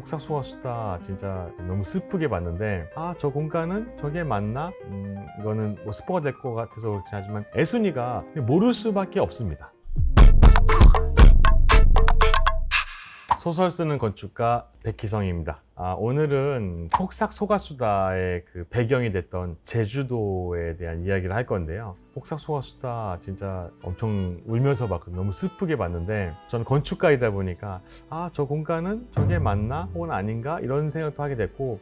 폭삭 속았수다 진짜 너무 슬프게 봤는데, 저 공간은 저게 맞나? 이거는 뭐 스포가 될 것 같아서 그렇긴 하지만 애순이가 모를 수밖에 없습니다. 소설 쓰는 건축가 백희성입니다. 오늘은 폭삭 속았수다의 그 배경이 됐던 제주도에 대한 이야기를 할 건데요. 폭삭 속았수다 진짜 엄청 울면서 봤거든요. 너무 슬프게 봤는데, 저는 건축가이다 보니까 저 공간은 저게 맞나 혹은 아닌가 이런 생각도 하게 됐고,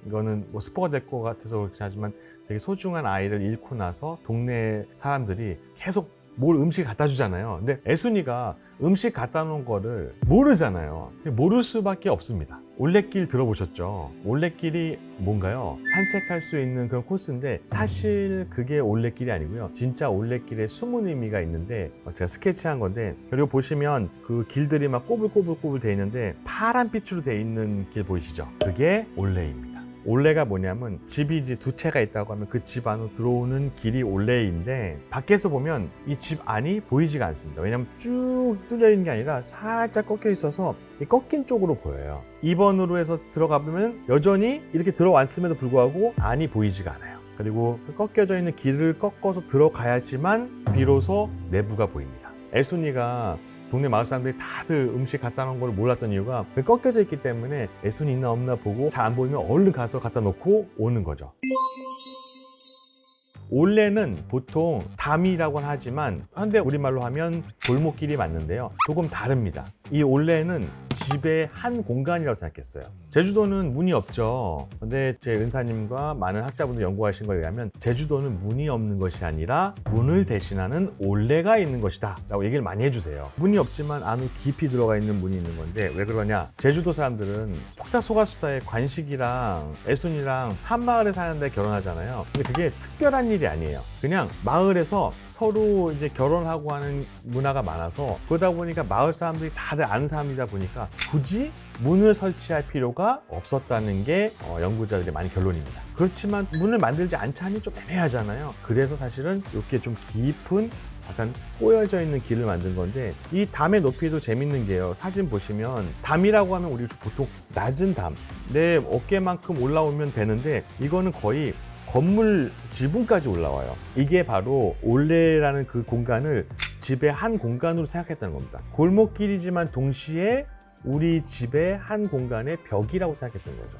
이거는 뭐 스포가 될 것 같아서 그렇긴 하지만 되게 소중한 아이를 잃고 나서 동네 사람들이 계속 뭘 음식 갖다 주잖아요. 근데 애순이가 음식 갖다 놓은 거를 모르잖아요. 모를 수밖에 없습니다. 올레길 들어보셨죠? 올레길이 뭔가요? 산책할 수 있는 그런 코스인데, 사실 그게 올레길이 아니고요. 진짜 올레길에 숨은 의미가 있는데, 제가 스케치한 건데, 그리고 보시면 그 길들이 막 꼬불꼬불꼬불 돼 있는데 파란 빛으로 돼 있는 길 보이시죠? 그게 올레입니다. 올레가 뭐냐면, 집이 이제 두 채가 있다고 하면 그 집 안으로 들어오는 길이 올레인데, 밖에서 보면 이 집 안이 보이지가 않습니다. 왜냐면 쭉 뚫려 있는 게 아니라 살짝 꺾여 있어서 이 꺾인 쪽으로 보여요. 2번으로 해서 들어가 보면 여전히 이렇게 들어왔음에도 불구하고 안이 보이지가 않아요. 그리고 꺾여져 있는 길을 꺾어서 들어가야지만 비로소 내부가 보입니다. 애순이가 동네 마을 사람들이 다들 음식 갖다 놓은 걸 몰랐던 이유가 꺾여져 있기 때문에 애순이 있나 없나 보고 잘 안 보이면 얼른 가서 갖다 놓고 오는 거죠. 올레는 보통 담이라고는 하지만 현대 우리말로 하면 골목길이 맞는데요. 조금 다릅니다. 이 올레는 집의 한 공간이라고 생각했어요. 제주도는 문이 없죠. 근데 제 은사님과 많은 학자분들 연구하신 거에 의하면 제주도는 문이 없는 것이 아니라 문을 대신하는 올레가 있는 것이다 라고 얘기를 많이 해주세요. 문이 없지만 안으로 깊이 들어가 있는 문이 있는 건데, 왜 그러냐? 제주도 사람들은 폭삭 속았수다의 관식이랑 애순이랑 한 마을에 사는데 결혼하잖아요. 근데 그게 특별한 일이 아니에요. 그냥 마을에서 서로 이제 결혼하고 하는 문화가 많아서, 그러다 보니까 마을 사람들이 다들 아는 사람이다 보니까 굳이 문을 설치할 필요가 없었다는 게 연구자들의 많은 결론입니다. 그렇지만 문을 만들지 않자니 좀 애매하잖아요. 그래서 사실은 이렇게 좀 깊은 약간 꼬여져 있는 길을 만든 건데, 이 담의 높이도 재밌는 게요. 사진 보시면 담이라고 하면 우리 보통 낮은 담, 내 어깨만큼 올라오면 되는데, 이거는 거의 건물 지붕까지 올라와요. 이게 바로 올레라는 그 공간을 집의 한 공간으로 생각했다는 겁니다. 골목길이지만 동시에 우리 집의 한 공간의 벽이라고 생각했던 거죠.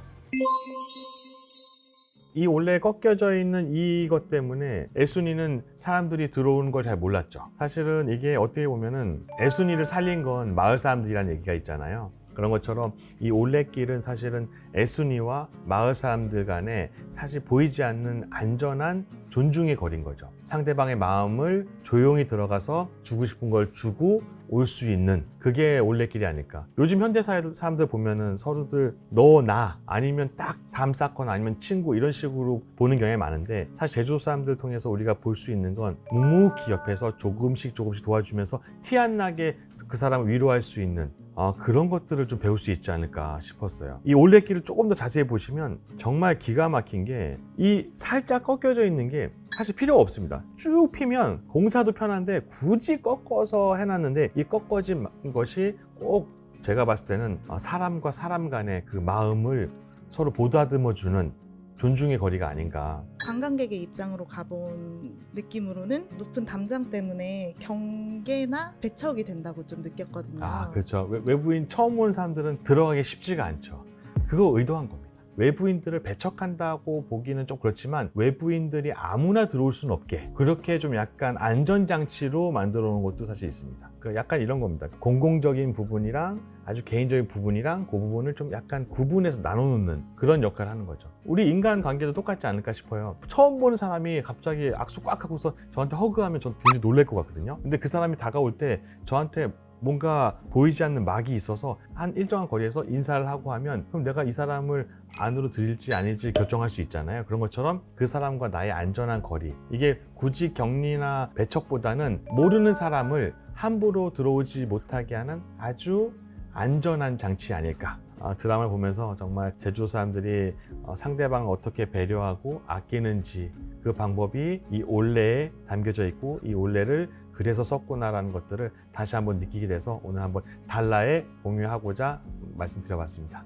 이 올레에 꺾여져 있는 이것 때문에 애순이는 사람들이 들어오는 걸 잘 몰랐죠. 사실은 이게 어떻게 보면은 애순이를 살린 건 마을 사람들이라는 얘기가 있잖아요. 그런 것처럼 이 올레길은 사실은 애순이와 마을 사람들 간에 사실 보이지 않는 안전한 존중의 거리인 거죠. 상대방의 마음을 조용히 들어가서 주고 싶은 걸 주고 올 수 있는, 그게 올레길이 아닐까. 요즘 현대 사람들 보면은 서로들 너, 나, 아니면 딱 담 쌓거나 아니면 친구 이런 식으로 보는 경향이 많은데, 사실 제주도 사람들 통해서 우리가 볼 수 있는 건 묵묵히 옆에서 조금씩 도와주면서 티 안 나게 그 사람을 위로할 수 있는 그런 것들을 좀 배울 수 있지 않을까 싶었어요. 이 올레길을 조금 더 자세히 보시면 정말 기가 막힌 게, 이 살짝 꺾여져 있는 게 사실 필요가 없습니다. 쭉 피면 공사도 편한데 굳이 꺾어서 해놨는데, 이 꺾어진 것이 꼭 제가 봤을 때는 사람과 사람 간의 그 마음을 서로 보다듬어주는 존중의 거리가 아닌가. 관광객의 입장으로 가본 느낌으로는 높은 담장 때문에 경계나 배척이 된다고 좀 느꼈거든요. 그렇죠. 외부인 처음 온 사람들은 들어가기 쉽지가 않죠. 그거 의도한 겁니다. 외부인들을 배척한다고 보기는 좀 그렇지만, 외부인들이 아무나 들어올 수는 없게 그렇게 좀 약간 안전장치로 만들어 놓은 것도 사실 있습니다. 약간 이런 겁니다. 공공적인 부분이랑 아주 개인적인 부분이랑 그 부분을 좀 약간 구분해서 나눠놓는 그런 역할을 하는 거죠. 우리 인간 관계도 똑같지 않을까 싶어요. 처음 보는 사람이 갑자기 악수 꽉 하고서 저한테 허그하면 전 굉장히 놀랄 것 같거든요. 근데 그 사람이 다가올 때 저한테 뭔가 보이지 않는 막이 있어서 한 일정한 거리에서 인사를 하고 하면, 그럼 내가 이 사람을 안으로 들일지 아닐지 결정할 수 있잖아요. 그런 것처럼 그 사람과 나의 안전한 거리, 이게 굳이 격리나 배척보다는 모르는 사람을 함부로 들어오지 못하게 하는 아주 안전한 장치 아닐까. 드라마를 보면서 정말 제주도 사람들이 상대방을 어떻게 배려하고 아끼는지, 그 방법이 이 올레에 담겨져 있고, 이 올레를 그래서 썼구나라는 것들을 다시 한번 느끼게 돼서 오늘 한번 달라에 공유하고자 말씀드려봤습니다.